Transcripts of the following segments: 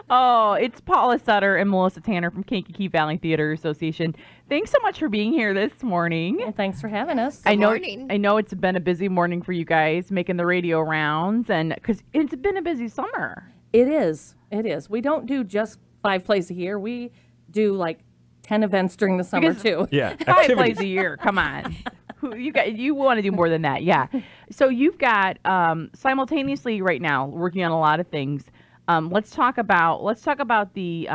Oh, it's Paula Sutter and Melissa Tanner from Kankakee Valley Theatre Association. Thanks so much for being here this morning. Well, thanks for having us. I know it's been a busy morning for you guys making the radio rounds, and because it's been a busy summer. It is. We don't do just 5 plays a year. We do like 10 events during the summer too. Yeah, 5 plays a year. Come on. You want to do more than that. Yeah. So you've got simultaneously right now working on a lot of things. Let's talk about the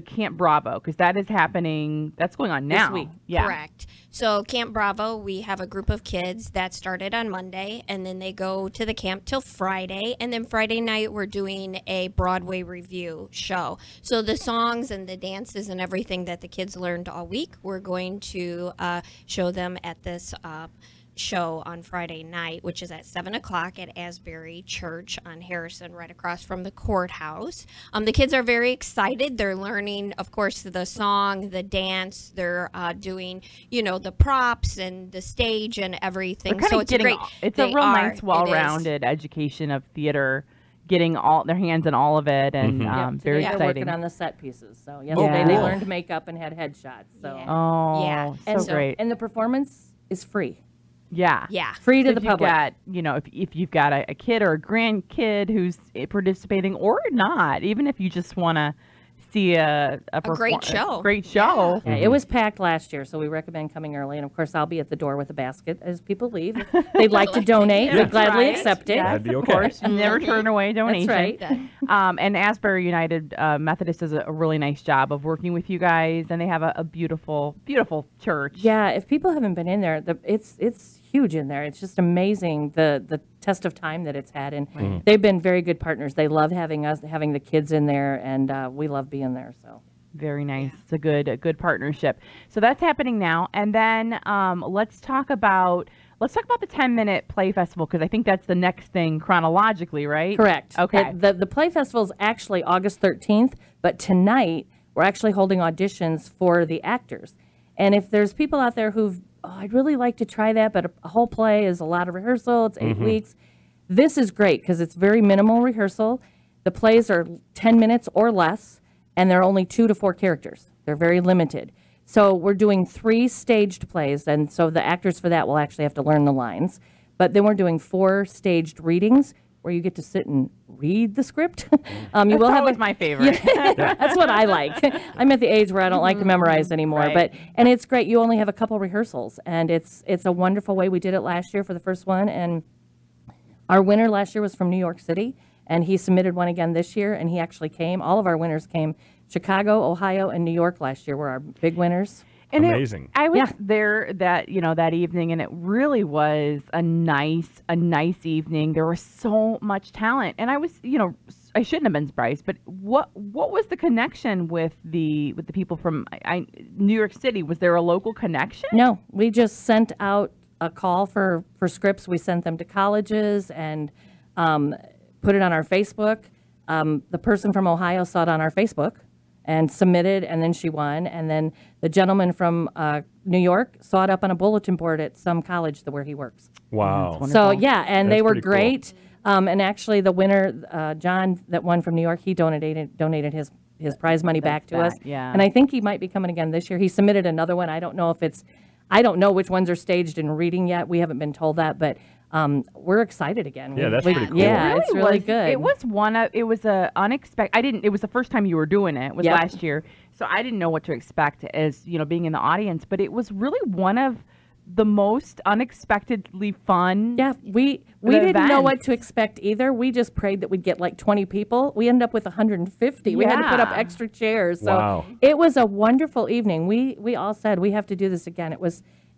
Camp Bravo, because that is happening. That's going on now. This week. Yeah. Correct. So Camp Bravo, we have a group of kids that started on Monday, and then they go to the camp till Friday, and then Friday night we're doing a Broadway review show. So the songs and the dances and everything that the kids learned all week, we're going to show them at this show on Friday night, which is at 7 o'clock at Asbury Church on Harrison, right across from the courthouse. The kids are very excited. They're learning, of course, the song, the dance. They're doing, the props and the stage and everything. So it's great. It's a real nice, well-rounded education of theater, getting all their hands in all of it, and very exciting. They're working on the set pieces. So yesterday they learned makeup and had headshots. So so great. And the performance is free. Yeah. Free to the public. If you've got a kid or a grandkid who's participating or not, even if you just want to see a great show. Yeah, it was packed last year, so we recommend coming early. And of course, I'll be at the door with a basket as people leave. If they'd like to donate, we'd gladly accept it. Yes, That'd be okay. Of course, never turn away donation. That's right. And Asbury United Methodist does a really nice job of working with you guys, and they have a beautiful, beautiful church. Yeah, if people haven't been in there, it's huge in there. It's just amazing the test of time that it's had, and they've been very good partners. They love having the kids in there, and we love being there. So very nice. It's a good partnership. So that's happening now, and then let's talk about the 10-minute play festival, because I think that's the next thing chronologically, right? Correct. Okay. The play festival is actually August 13th, but tonight we're actually holding auditions for the actors. And if there's people out there who've I'd really like to try that, but a whole play is a lot of rehearsal. It's 8 weeks. This is great because it's very minimal rehearsal. The plays are 10 minutes or less, and there are only 2 to 4 characters. They're very limited. So we're doing 3 staged plays, and so the actors for that will actually have to learn the lines. But then we're doing 4 staged readings where you get to sit and read the script. You will have my favorite. That's what I like. I'm at the age where I don't like to memorize anymore, Right. and it's great. You only have a couple rehearsals, and it's a wonderful way. We did it last year for the first one, and our winner last year was from New York City, and he submitted one again this year, and he actually came. All of our winners came. Chicago, Ohio, and New York last year were our big winners. And amazing. I was there that evening, and it really was a nice evening. There was so much talent, and I was, I shouldn't have been surprised. But what was the connection with the people from New York City? Was there a local connection? No, we just sent out a call for scripts. We sent them to colleges and put it on our Facebook. The person from Ohio saw it on our Facebook and submitted, and then she won. And then the gentleman from New York saw it up on a bulletin board at some college where he works. Wow. So, yeah, and That's they were pretty cool. great. And actually the winner, John, that won from New York, he donated his prize money back to us. Yeah. And I think he might be coming again this year. He submitted another one. I don't know which ones are staged in reading yet. We haven't been told that, but we're excited again. Yeah, that's pretty cool. Yeah, It it's really good. It was a unexpected. It was the first time you were doing it. It was last year, so I didn't know what to expect as being in the audience. But it was really one of the most unexpectedly fun. Yeah, we didn't know what to expect either. We just prayed that we'd get like 20 people. We ended up with 150. We had to put up extra chairs. So it was a wonderful evening. We all said we have to do this again.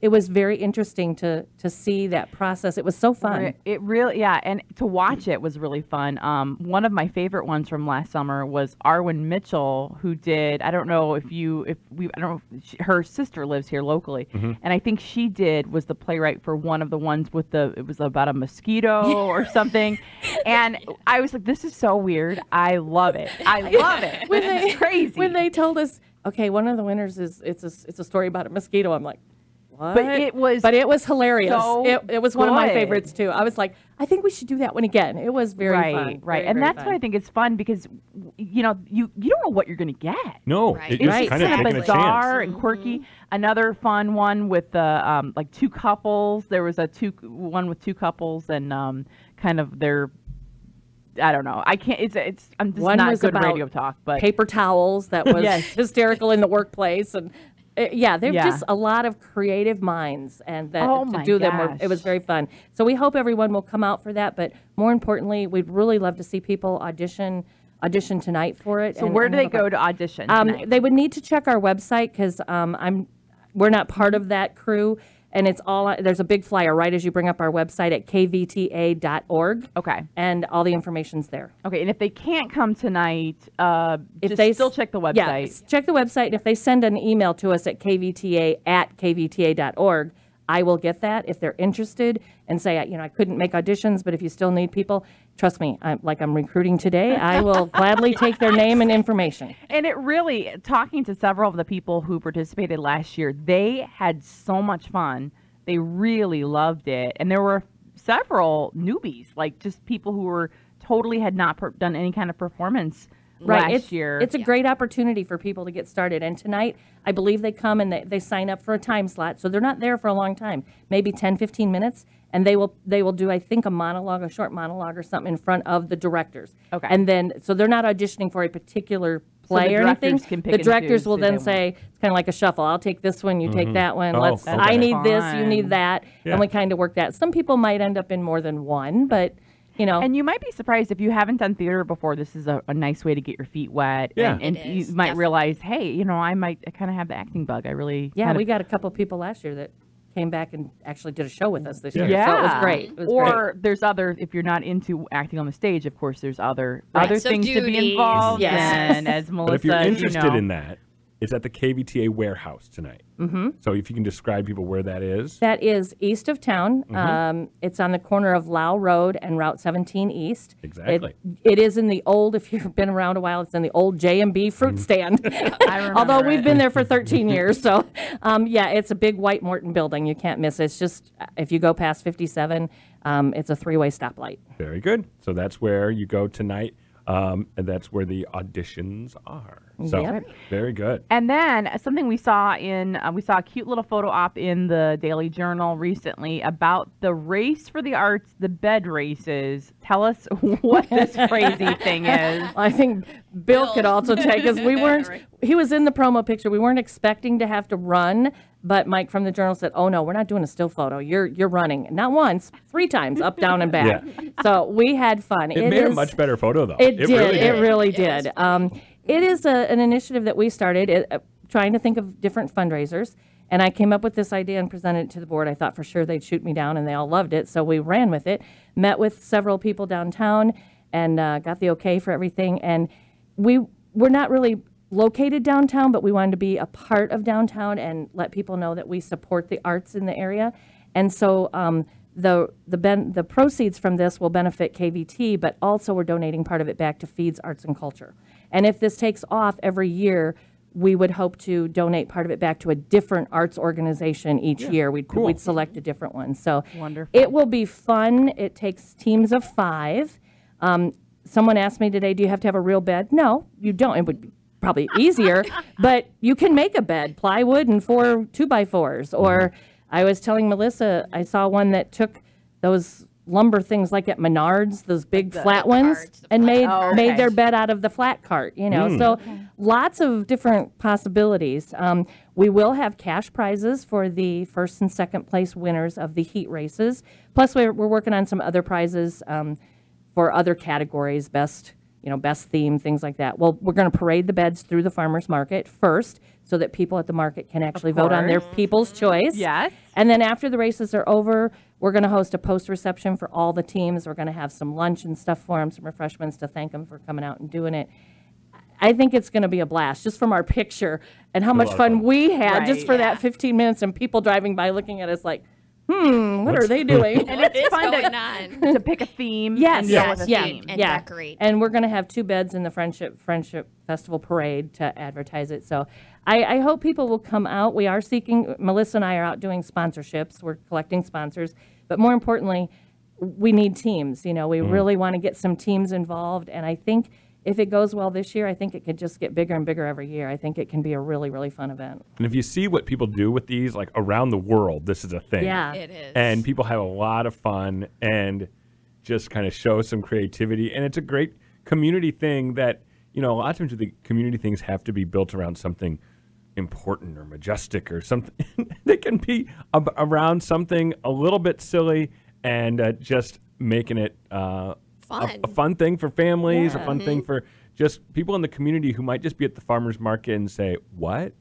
It was very interesting to see that process. It was so fun. It really, and to watch it was really fun. One of my favorite ones from last summer was Arwen Mitchell, who did. I don't know I don't know. Her sister lives here locally, and I think she was the playwright for one of the ones it was about a mosquito or something, and I was like, this is so weird. I love it. It's crazy. When they told us, okay, one of the winners it's a story about a mosquito. I'm like, what? But it was hilarious. so it was one of my good. favorites too. I was like, I think we should do that one again. It was very fun. Right. Very, And very that's fun. why I think it's fun because, you don't know what you're going to get. No, Right. it's It's kind of kind taking of a chance. bizarre and quirky. Another fun one with the like two couples. There was one with two couples and kind of their, I don't know. I can't. I'm just One not was good about radio talk, but paper towels that was Yes. hysterical in the workplace, and they're Yeah. just a lot of creative minds, and that Oh to my do them gosh. it was very fun. So we hope everyone will come out for that, but more importantly, we'd really love to see people audition tonight for it. so and- where and do they have a- go to audition tonight? They would need to check our website because we're not part of that crew, and it's all there's a big flyer right as you bring up our website at kvta.org. Okay. And all the information's there. Okay, and if they can't come tonight, If just they still check the website. Yeah, check the website. And if they send an email to us at kvta@kvta.org, I will get that if they're interested and say, I couldn't make auditions, but if you still need people, trust me, I'm recruiting today. I will gladly take their name and information. And it really, talking to several of the people who participated last year, they had so much fun. They really loved it. And there were several newbies, like just people who were totally had not done any kind of performance last year. It's a great opportunity for people to get started. And tonight, I believe they come and they sign up for a time slot. So they're not there for a long time, maybe 10, 15 minutes. And they will do, I think, a short monologue or something in front of the directors. Okay. And then, so they're not auditioning for a particular play the or anything. directors can pick The and directors choose will who then they say, it's kind of like a shuffle. I'll take this one, you take that one. Oh, Let's. okay. I need this, you Fun. need that. Yeah. And we kind of work that. Some people might end up in more than one, but, And you might be surprised if you haven't done theater before. This is a nice way to get your feet wet. Yeah. And It you is, might definitely. realize, hey, I kind of have the acting bug. I really. yeah, kind we of- got a couple people last year that came back and actually did a show with us this year. Yeah. So it was great. It was or there's other, if you're not into acting on the stage, of course, there's other So things to be duties, involved yes. in, as Melissa, But if you're interested you know. in that, it's at the KVTA warehouse tonight. Mm-hmm. So if you can describe people where that is. That is east of town. Mm-hmm. It's on the corner of Lau Road and Route 17 East. Exactly. It is in the old, if you've been around a while, it's in the old J&B fruit stand. I remember Although we've it. been there for 13 years. So, it's a big white Morton building. You can't miss it. It's just, if you go past 57, it's a three-way stoplight. Very good. So that's where you go tonight. And that's where the auditions are. So Yep. very good. And then something we saw a cute little photo op in the Daily Journal recently about the race for the arts, the bed races. Tell us what this crazy thing is. I think Bill could also take us. He was in the promo picture. We weren't expecting to have to run, but Mike from the Journal said, "Oh no, we're not doing a still photo. You're running. Not once, 3 times, up, down, and back." So we had fun. It made a much better photo, though. It did. Really It really did. It is an initiative that we started trying to think of different fundraisers. And I came up with this idea and presented it to the board. I thought for sure they'd shoot me down, and they all loved it. So we ran with it, met with several people downtown, and got the okay for everything. And we're not really located downtown, but we wanted to be a part of downtown and let people know that we support the arts in the area. And so the proceeds from this will benefit KVT, but also we're donating part of it back to Feeds Arts and Culture. And if this takes off every year, we would hope to donate part of it back to a different arts organization each year. We'd select a different one. So Wonderful. it will be fun. It takes teams of 5. Someone asked me today, do you have to have a real bed? No, you don't. It would be probably easier, but you can make a bed, plywood and 4 2x4s. Or I was telling Melissa, I saw one that took those lumber things like at Menards, those big flat ones, carts, the and flat- made their bed out of the flat cart, So lots of different possibilities. We will have cash prizes for the first and second place winners of the heat races. Plus, we're working on some other prizes for other categories, best theme, things like that. Well, we're going to parade the beds through the farmers market first so that people at the market can actually vote on their people's choice. Yes. And then after the races are over, we're going to host a post reception for all the teams. We're going to have some lunch and stuff for them, some refreshments to thank them for coming out and doing it. I think it's going to be a blast just from our picture and how much lot of fun fun. we had just Right. for that 15 minutes and people driving by looking at us like, what are they doing? And it's fun going on? to pick a theme. Yes, and go with a yeah, theme. and yeah. decorate. And we're going to have 2 beds in the Friendship Festival Parade to advertise it. So I hope people will come out. We are seeking, Melissa and I are out doing sponsorships. We're collecting sponsors. But more importantly, we need teams. You know, we really want to get some teams involved. And I think if it goes well this year, I think it could just get bigger and bigger every year. I think it can be a really, really fun event. And if you see what people do with these, like around the world, this is a thing. Yeah. It is. And people have a lot of fun and just kind of show some creativity. And it's a great community thing that, you know, a lot of times the community things have to be built around something important or majestic or something. They can be around something a little bit silly and just making it Fun. a fun thing for families, Yeah. a fun thing for just people in the community who might just be at the farmer's market and say, what?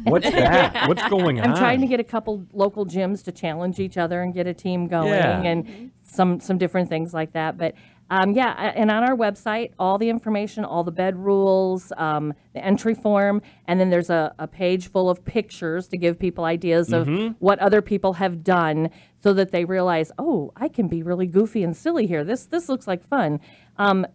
What's that? What's going on? I'm trying to get a couple local gyms to challenge each other and get a team going Yeah. and some different things like that. But yeah, and on our website, all the information, all the bed rules, the entry form, and then there's a page full of pictures to give people ideas of what other people have done so that they realize, oh, I can be really goofy and silly here. This looks like fun.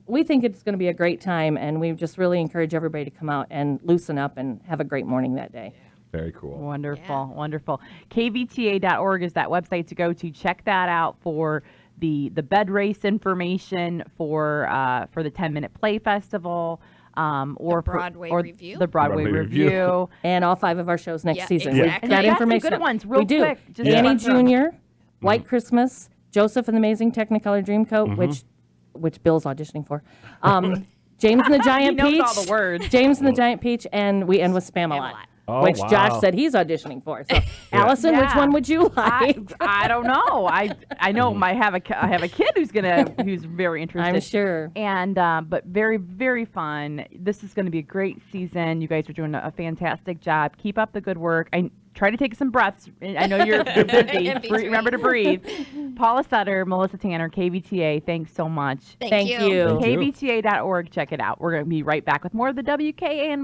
We think it's going to be a great time, and we just really encourage everybody to come out and loosen up and have a great morning that day. Very cool. Wonderful, wonderful. KVTA.org is that website to go to. Check that out for the bed race information for the 10-minute play festival, or Broadway or review. the Broadway Broadway review. review. And all 5 of our shows next Yeah, season. exactly. We've got And you got some information. good ones, real we do. quick, just Annie run through 'em. Jr., White Christmas, Joseph and the Amazing Technicolor Dreamcoat, which Bill's auditioning for. James and the Giant knows Peach. all the words. James and the Giant Peach, and we end with Spamalot. Oh, which wow. Josh said he's auditioning for. So, Allison, which Yeah. one would you like? I don't know. I know I have a kid who's very interested. I'm sure. And but very, very fun. This is going to be a great season. You guys are doing a fantastic job. Keep up the good work. I try to take some breaths. I know you're busy. In between. Remember to breathe. Paula Sutter, Melissa Tanner, KVTA. Thanks so much. Thank Thank you. you. Thank you. KVTA.org. Check it out. We're going to be right back with more of the WKAN